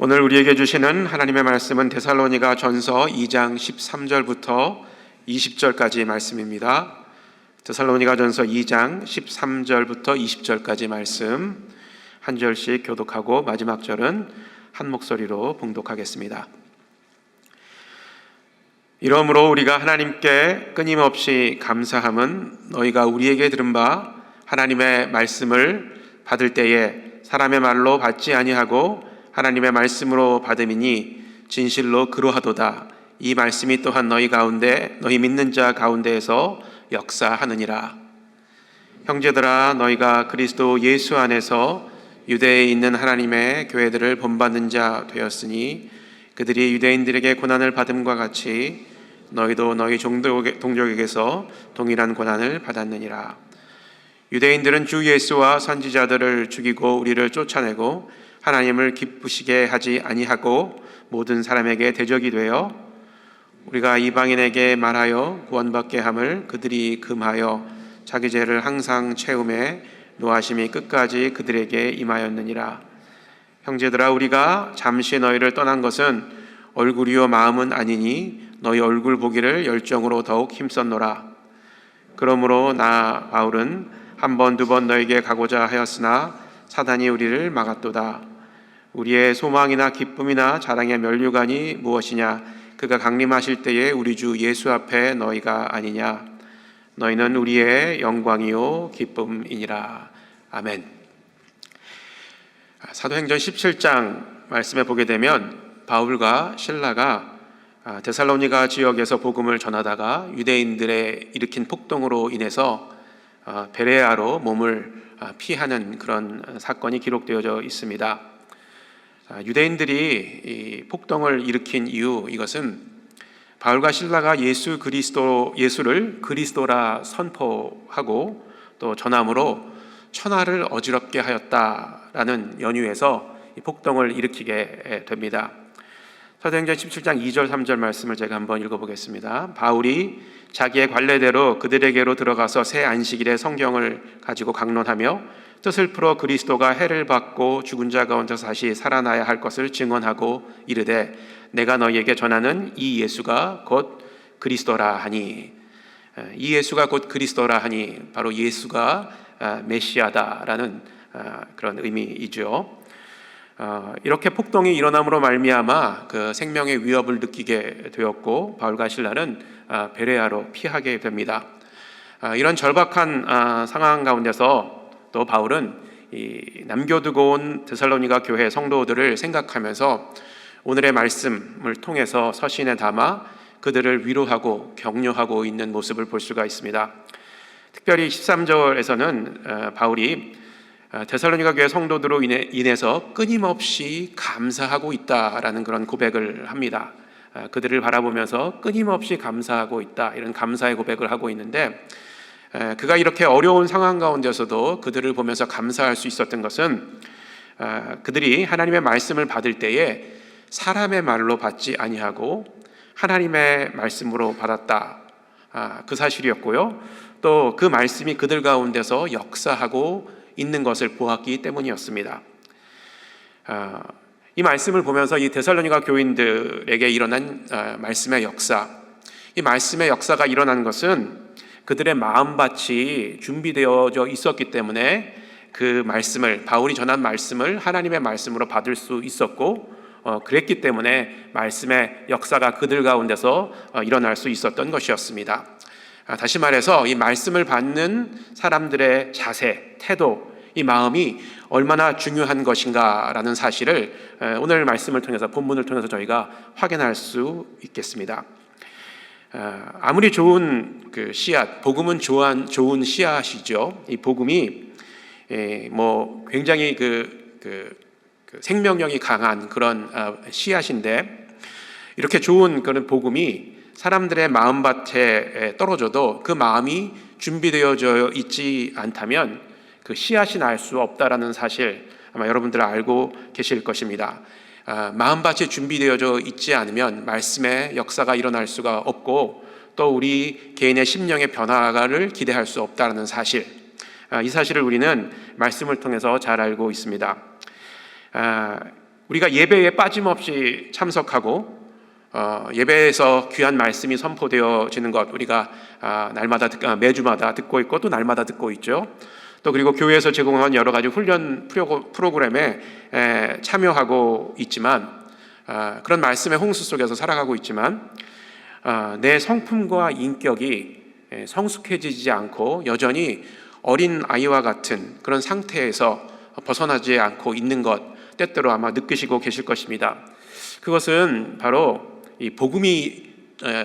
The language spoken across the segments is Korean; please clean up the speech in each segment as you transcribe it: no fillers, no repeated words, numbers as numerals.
오늘 우리에게 주시는 하나님의 말씀은 데살로니가 전서 2장 13절부터 20절까지 말씀입니다. 데살로니가 전서 2장 13절부터 20절까지 말씀 한 절씩 교독하고 마지막 절은 한 목소리로 봉독하겠습니다. 이러므로 우리가 하나님께 끊임없이 감사함은 너희가 우리에게 들은 바 하나님의 말씀을 받을 때에 사람의 말로 받지 아니하고 하나님의 말씀으로 받음이니 진실로 그러하도다. 이 말씀이 또한 너희 믿는 자 가운데에서 역사하느니라. 형제들아, 너희가 그리스도 예수 안에서 유대에 있는 하나님의 교회들을 본받는 자 되었으니 그들이 유대인들에게 고난을 받음과 같이 너희도 너희 동족에게서 동일한 고난을 받았느니라. 유대인들은 주 예수와 선지자들을 죽이고 우리를 쫓아내고 하나님을 기쁘시게 하지 아니하고 모든 사람에게 대적이 되어 우리가 이방인에게 말하여 구원받게 함을 그들이 금하여 자기 죄를 항상 채움에 노하심이 끝까지 그들에게 임하였느니라. 형제들아, 우리가 잠시 너희를 떠난 것은 얼굴이요 마음은 아니니 너희 얼굴 보기를 열정으로 더욱 힘썼노라. 그러므로 나 바울은 한 번, 두 번 너에게 가고자 하였으나 사단이 우리를 막았도다. 우리의 소망이나 기쁨이나 자랑의 면류관이 무엇이냐? 그가 강림하실 때에 우리 주 예수 앞에 너희가 아니냐? 너희는 우리의 영광이요 기쁨이니라. 아멘. 사도행전 17장 말씀에 보게 되면 바울과 실라가 데살로니가 지역에서 복음을 전하다가 유대인들의 일으킨 폭동으로 인해서 베레아로 몸을 피하는 그런 사건이 기록되어져 있습니다. 유대인들이 이 폭동을 일으킨 이유, 이것은 바울과 실라가 예수를 그리스도라 선포하고 또 전함으로 천하를 어지럽게 하였다라는 연유에서 이 폭동을 일으키게 됩니다. 사도행전 17장 2절 3절 말씀을 제가 한번 읽어보겠습니다. 바울이 자기의 관례대로 그들에게로 들어가서 새 안식일에 성경을 가지고 강론하며 뜻을 풀어 그리스도가 해를 받고 죽은 자 가운데서 다시 살아나야 할 것을 증언하고 이르되 내가 너희에게 전하는 이 예수가 곧 그리스도라 하니, 이 예수가 곧 그리스도라 하니 바로 예수가 메시아다라는 그런 의미이죠. 이렇게 폭동이 일어남으로 말미암아 그 생명의 위협을 느끼게 되었고 바울과 실라는 베레아로 피하게 됩니다. 이런 절박한 상황 가운데서 또 바울은 이 남겨두고 온 데살로니가 교회 성도들을 생각하면서 오늘의 말씀을 통해서 서신에 담아 그들을 위로하고 격려하고 있는 모습을 볼 수가 있습니다. 특별히 13절에서는 바울이 데살로니가 교회 성도들로 인해서 끊임없이 감사하고 있다라는 그런 고백을 합니다. 그들을 바라보면서 끊임없이 감사하고 있다, 이런 감사의 고백을 하고 있는데, 그가 이렇게 어려운 상황 가운데서도 그들을 보면서 감사할 수 있었던 것은 그들이 하나님의 말씀을 받을 때에 사람의 말로 받지 아니하고 하나님의 말씀으로 받았다, 그 사실이었고요. 또 그 말씀이 그들 가운데서 역사하고 있는 것을 보았기 때문이었습니다. 이 말씀을 보면서 이 데살로니가 교인들에게 일어난 말씀의 역사, 이 말씀의 역사가 일어난 것은 그들의 마음밭이 준비되어져 있었기 때문에 그 말씀을, 바울이 전한 말씀을 하나님의 말씀으로 받을 수 있었고, 그랬기 때문에 말씀의 역사가 그들 가운데서 일어날 수 있었던 것이었습니다. 다시 말해서 이 말씀을 받는 사람들의 자세, 태도, 이 마음이 얼마나 중요한 것인가라는 사실을 오늘 말씀을 통해서, 본문을 통해서 저희가 확인할 수 있겠습니다. 아무리 좋은 그 씨앗, 복음은 좋은 씨앗이죠. 이 복음이 굉장히 그 생명력이 강한 그런 씨앗인데, 이렇게 좋은 그런 복음이 사람들의 마음밭에 떨어져도 그 마음이 준비되어져 있지 않다면 그 씨앗이 날 수 없다라는 사실, 아마 여러분들 알고 계실 것입니다. 마음밭이 준비되어져 있지 않으면 말씀의 역사가 일어날 수가 없고, 또 우리 개인의 심령의 변화를 기대할 수 없다는 사실, 이 사실을 우리는 말씀을 통해서 잘 알고 있습니다. 우리가 예배에 빠짐없이 참석하고 예배에서 귀한 말씀이 선포되어지는 것 우리가 매주마다 듣고 있고 또 날마다 듣고 있죠. 또 그리고 교회에서 제공한 여러 가지 훈련 프로그램에 참여하고 있지만 그런 말씀의 홍수 속에서 살아가고 있지만 내 성품과 인격이 성숙해지지 않고 여전히 어린 아이와 같은 그런 상태에서 벗어나지 않고 있는 것 때때로 아마 느끼시고 계실 것입니다. 그것은 바로 이 복음이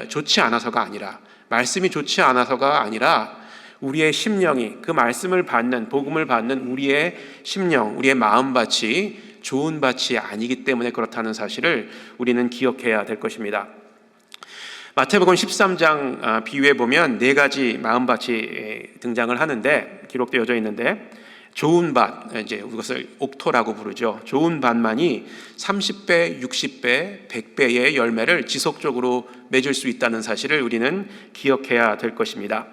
좋지 않아서가 아니라, 말씀이 좋지 않아서가 아니라 우리의 심령이 그 말씀을 받는, 복음을 받는 우리의 심령, 우리의 마음밭이 좋은 밭이 아니기 때문에 그렇다는 사실을 우리는 기억해야 될 것입니다. 마태복음 13장 비유에 보면 네 가지 마음밭이 등장을 하는데, 기록되어져 있는데, 좋은 밭, 이제 그것을 옥토라고 부르죠. 좋은 밭만이 30배, 60배, 100배의 열매를 지속적으로 맺을 수 있다는 사실을 우리는 기억해야 될 것입니다.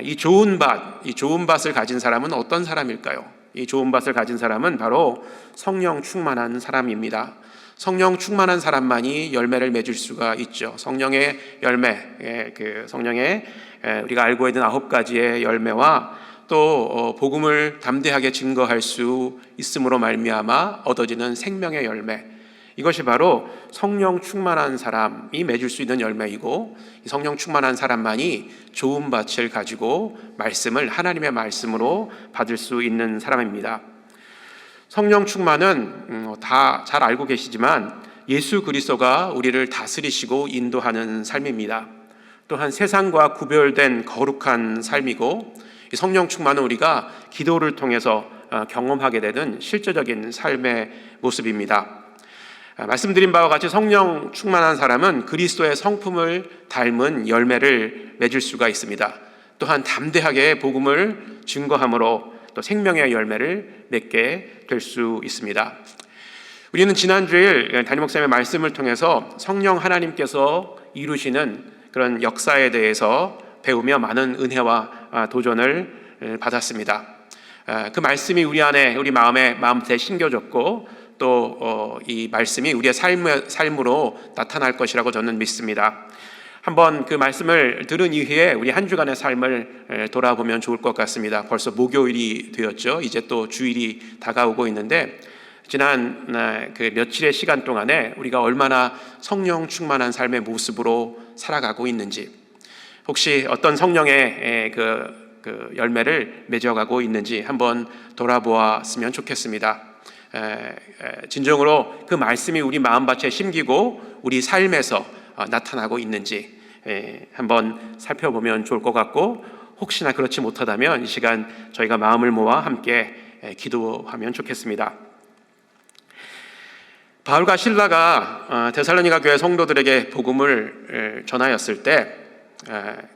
이 좋은 밭을 가진 사람은 어떤 사람일까요? 이 좋은 밭을 가진 사람은 바로 성령 충만한 사람입니다. 성령 충만한 사람만이 열매를 맺을 수가 있죠. 성령의 열매, 성령의 우리가 알고 있는 9가지의 열매와 또 복음을 담대하게 증거할 수 있음으로 말미암아 얻어지는 생명의 열매, 이것이 바로 성령 충만한 사람이 맺을 수 있는 열매이고, 이 성령 충만한 사람만이 좋은 밭을 가지고 말씀을 하나님의 말씀으로 받을 수 있는 사람입니다. 성령 충만은 다 잘 알고 계시지만 예수 그리스도가 우리를 다스리시고 인도하는 삶입니다. 또한 세상과 구별된 거룩한 삶이고, 성령 충만은 우리가 기도를 통해서 경험하게 되는 실제적인 삶의 모습입니다. 말씀드린 바와 같이 성령 충만한 사람은 그리스도의 성품을 닮은 열매를 맺을 수가 있습니다. 또한 담대하게 복음을 증거함으로 또 생명의 열매를 맺게 될 수 있습니다. 우리는 지난주일 담임 목사님의 말씀을 통해서 성령 하나님께서 이루시는 그런 역사에 대해서 배우며 많은 은혜와 도전을 받았습니다. 그 말씀이 우리 안에, 우리 마음에 심겨졌고 또 이 말씀이 우리의 삶으로 나타날 것이라고 저는 믿습니다. 한번 그 말씀을 들은 이후에 우리 한 주간의 삶을 돌아보면 좋을 것 같습니다. 벌써 목요일이 되었죠. 이제 또 주일이 다가오고 있는데, 지난 그 며칠의 시간 동안에 우리가 얼마나 성령 충만한 삶의 모습으로 살아가고 있는지, 혹시 어떤 성령의 그 열매를 맺어가고 있는지 한번 돌아보았으면 좋겠습니다. 진정으로 그 말씀이 우리 마음밭에 심기고 우리 삶에서 나타나고 있는지 한번 살펴보면 좋을 것 같고, 혹시나 그렇지 못하다면 이 시간 저희가 마음을 모아 함께 기도하면 좋겠습니다. 바울과 실라가 데살로니가 교회 성도들에게 복음을 전하였을 때,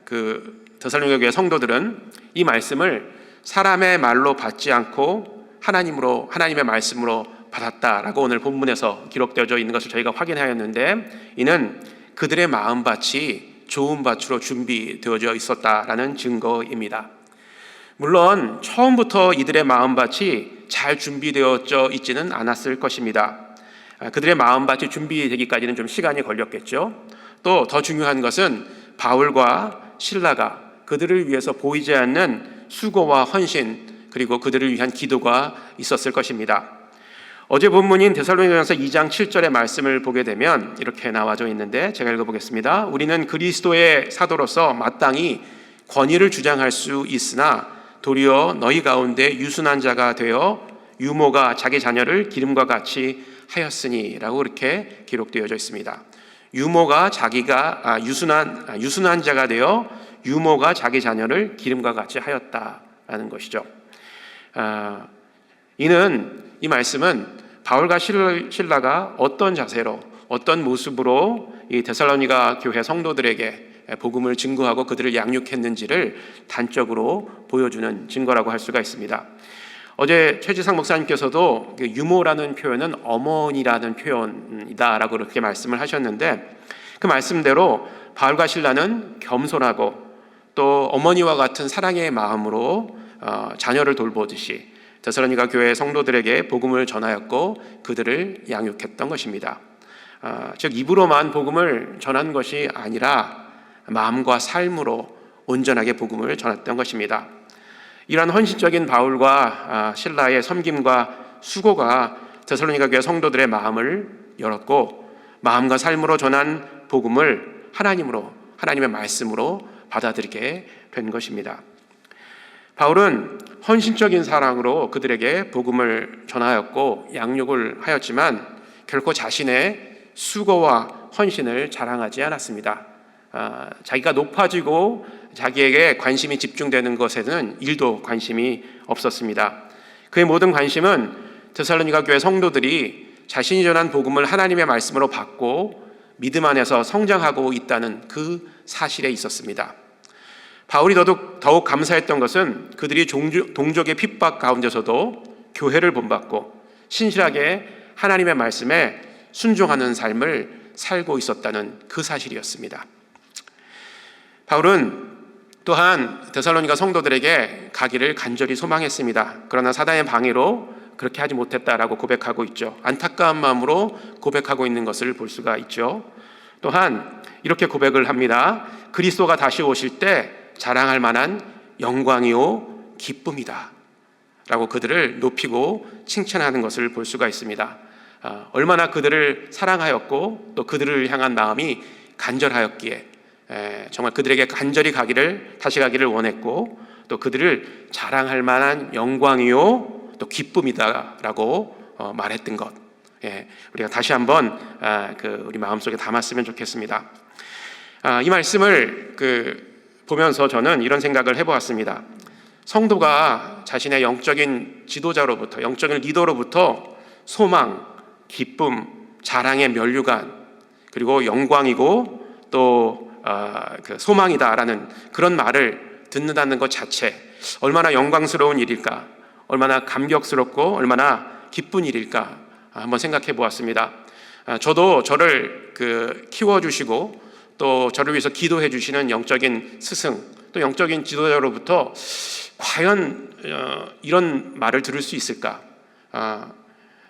그 데살로니가 교회 성도들은 이 말씀을 사람의 말로 받지 않고 하나님의 말씀으로 받았다라고 오늘 본문에서 기록되어져 있는 것을 저희가 확인하였는데, 이는 그들의 마음밭이 좋은 밭으로 준비되어져 있었다라는 증거입니다. 물론 처음부터 이들의 마음밭이 잘 준비되어져 있지는 않았을 것입니다. 그들의 마음밭이 준비되기까지는 좀 시간이 걸렸겠죠. 또 더 중요한 것은 바울과 실라가 그들을 위해서 보이지 않는 수고와 헌신, 그리고 그들을 위한 기도가 있었을 것입니다. 어제 본문인 데살로니가전서 2장 7절의 말씀을 보게 되면 이렇게 나와져 있는데, 제가 읽어보겠습니다. 우리는 그리스도의 사도로서 마땅히 권위를 주장할 수 있으나 도리어 너희 가운데 유순한 자가 되어 유모가 자기 자녀를 기름과 같이 하였으니 라고 이렇게 기록되어져 있습니다. 유모가 유순한 자가 되어 유모가 자기 자녀를 기름과 같이 하였다라는 것이죠. 이 말씀은 바울과 실라가 어떤 자세로, 어떤 모습으로 이 데살로니가 교회 성도들에게 복음을 증거하고 그들을 양육했는지를 단적으로 보여주는 증거라고 할 수가 있습니다. 어제 최지상 목사님께서도 유모라는 표현은 어머니라는 표현이다라고 그렇게 말씀을 하셨는데, 그 말씀대로 바울과 실라는 겸손하고 또 어머니와 같은 사랑의 마음으로 자녀를 돌보듯이 데살로니가 교회 성도들에게 복음을 전하였고 그들을 양육했던 것입니다. 즉 입으로만 복음을 전한 것이 아니라 마음과 삶으로 온전하게 복음을 전했던 것입니다. 이러한 헌신적인 바울과 실라의 섬김과 수고가 데살로니가 교회 성도들의 마음을 열었고 마음과 삶으로 전한 복음을 하나님의 말씀으로 받아들이게 된 것입니다. 바울은 헌신적인 사랑으로 그들에게 복음을 전하였고 양육을 하였지만 결코 자신의 수고와 헌신을 자랑하지 않았습니다. 자기가 높아지고 자기에게 관심이 집중되는 것에는 일도 관심이 없었습니다. 그의 모든 관심은 데살로니가 교회 성도들이 자신이 전한 복음을 하나님의 말씀으로 받고 믿음 안에서 성장하고 있다는 그 사실에 있었습니다. 바울이 더욱 감사했던 것은 그들이 동족의 핍박 가운데서도 교회를 본받고 신실하게 하나님의 말씀에 순종하는 삶을 살고 있었다는 그 사실이었습니다. 바울은 또한 데살로니가 성도들에게 가기를 간절히 소망했습니다. 그러나 사단의 방해로 그렇게 하지 못했다라고 고백하고 있죠. 안타까운 마음으로 고백하고 있는 것을 볼 수가 있죠. 또한 이렇게 고백을 합니다. 그리스도가 다시 오실 때 자랑할 만한 영광이요 기쁨이다 라고 그들을 높이고 칭찬하는 것을 볼 수가 있습니다. 얼마나 그들을 사랑하였고 또 그들을 향한 마음이 간절하였기에 정말 그들에게 간절히 다시 가기를 원했고 또 그들을 자랑할 만한 영광이요 또 기쁨이다라고 말했던 것, 우리가 다시 한번 우리 마음속에 담았으면 좋겠습니다. 이 말씀을 보면서 저는 이런 생각을 해보았습니다. 성도가 자신의 영적인 지도자로부터, 영적인 리더로부터 소망, 기쁨, 자랑의 면류관, 그리고 영광이고 또 소망이다라는 그런 말을 듣는다는 것 자체 얼마나 영광스러운 일일까, 얼마나 감격스럽고 얼마나 기쁜 일일까 한번 생각해 보았습니다. 저도 저를 키워주시고 또 저를 위해서 기도해 주시는 영적인 스승 또 영적인 지도자로부터 과연 이런 말을 들을 수 있을까?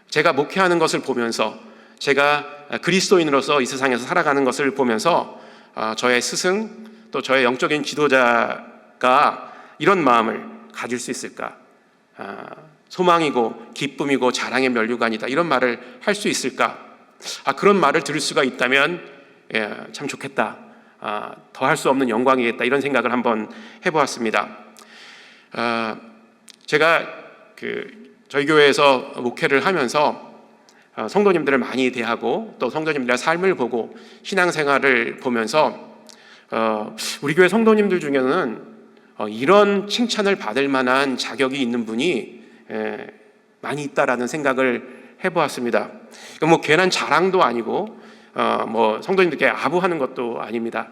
제가 목회하는 것을 보면서 제가 그리스도인으로서 이 세상에서 살아가는 것을 보면서 저의 스승 또 저의 영적인 지도자가 이런 마음을 가질 수 있을까? 소망이고 기쁨이고 자랑의 면류관이다 이런 말을 할 수 있을까? 그런 말을 들을 수가 있다면 참 좋겠다. 더 할 수 없는 영광이겠다 이런 생각을 한번 해보았습니다. 제가 저희 교회에서 목회를 하면서 성도님들을 많이 대하고 또 성도님들의 삶을 보고 신앙생활을 보면서 우리 교회 성도님들 중에는 이런 칭찬을 받을 만한 자격이 있는 분이 많이 있다라는 생각을 해보았습니다. 뭐 괜한 자랑도 아니고 성도님들께 아부하는 것도 아닙니다.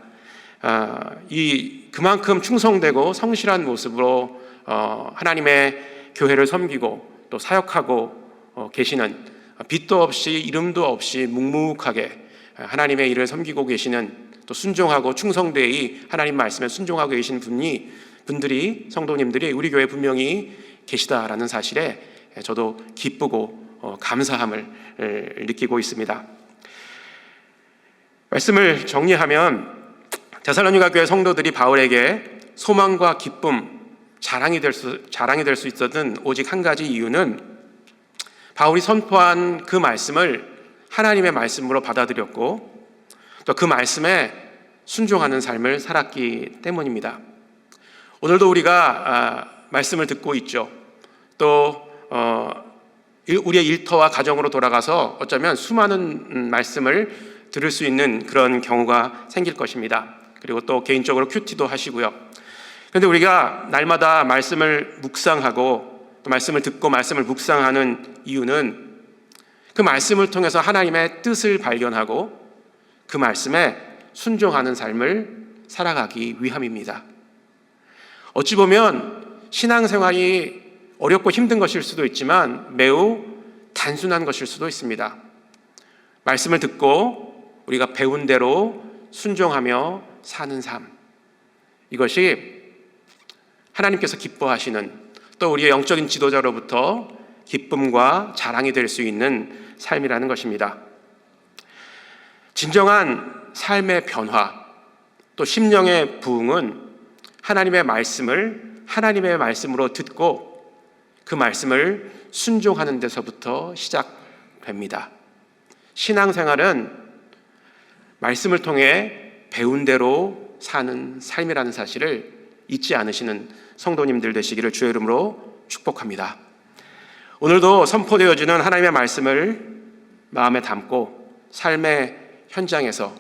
그만큼 충성되고 성실한 모습으로 하나님의 교회를 섬기고 또 사역하고 계시는 빚도 없이 이름도 없이 묵묵하게 하나님의 일을 섬기고 계시는 또 순종하고 충성되이 하나님 말씀에 순종하고 계신 분들이 성도님들이 우리 교회에 분명히 계시다라는 사실에 저도 기쁘고 감사함을 느끼고 있습니다. 말씀을 정리하면 데살로니가 교회 성도들이 바울에게 소망과 기쁨, 자랑이 될 수 있었던 오직 한 가지 이유는 바울이 선포한 그 말씀을 하나님의 말씀으로 받아들였고 또 그 말씀에 순종하는 삶을 살았기 때문입니다. 오늘도 우리가 말씀을 듣고 있죠. 또 우리의 일터와 가정으로 돌아가서 어쩌면 수많은 말씀을 들을 수 있는 그런 경우가 생길 것입니다. 그리고 또 개인적으로 큐티도 하시고요. 그런데 우리가 날마다 말씀을 묵상하고 또 말씀을 듣고 말씀을 묵상하는 이유는 그 말씀을 통해서 하나님의 뜻을 발견하고 그 말씀에 순종하는 삶을 살아가기 위함입니다. 어찌 보면 신앙생활이 어렵고 힘든 것일 수도 있지만 매우 단순한 것일 수도 있습니다. 말씀을 듣고 우리가 배운 대로 순종하며 사는 삶, 이것이 하나님께서 기뻐하시는 또 우리의 영적인 지도자로부터 기쁨과 자랑이 될 수 있는 삶이라는 것입니다. 진정한 삶의 변화, 또 심령의 부흥은 하나님의 말씀을 하나님의 말씀으로 듣고 그 말씀을 순종하는 데서부터 시작됩니다. 신앙생활은 말씀을 통해 배운 대로 사는 삶이라는 사실을 잊지 않으시는 성도님들 되시기를 주의 이름으로 축복합니다. 오늘도 선포되어지는 하나님의 말씀을 마음에 담고 삶의 현장에서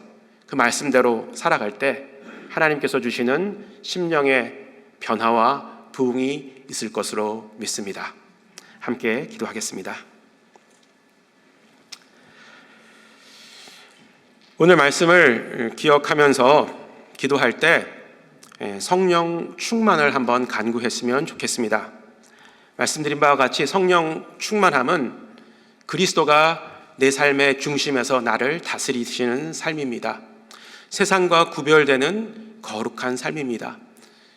그 말씀대로 살아갈 때 하나님께서 주시는 심령의 변화와 부흥이 있을 것으로 믿습니다. 함께 기도하겠습니다. 오늘 말씀을 기억하면서 기도할 때 성령 충만을 한번 간구했으면 좋겠습니다. 말씀드린 바와 같이 성령 충만함은 그리스도가 내 삶의 중심에서 나를 다스리시는 삶입니다. 세상과 구별되는 거룩한 삶입니다.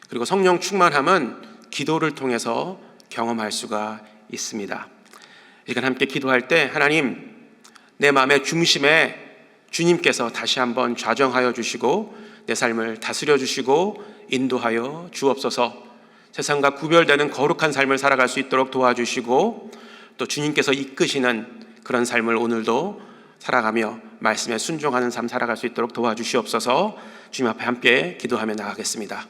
그리고 성령 충만함은 기도를 통해서 경험할 수가 있습니다. 이건 함께 기도할 때 하나님, 내 마음의 중심에 주님께서 다시 한번 좌정하여 주시고 내 삶을 다스려 주시고 인도하여 주옵소서. 세상과 구별되는 거룩한 삶을 살아갈 수 있도록 도와주시고 또 주님께서 이끄시는 그런 삶을 오늘도 살아가며 말씀에 순종하는 삶 살아갈 수 있도록 도와주시옵소서. 주님 앞에 함께 기도하며 나가겠습니다.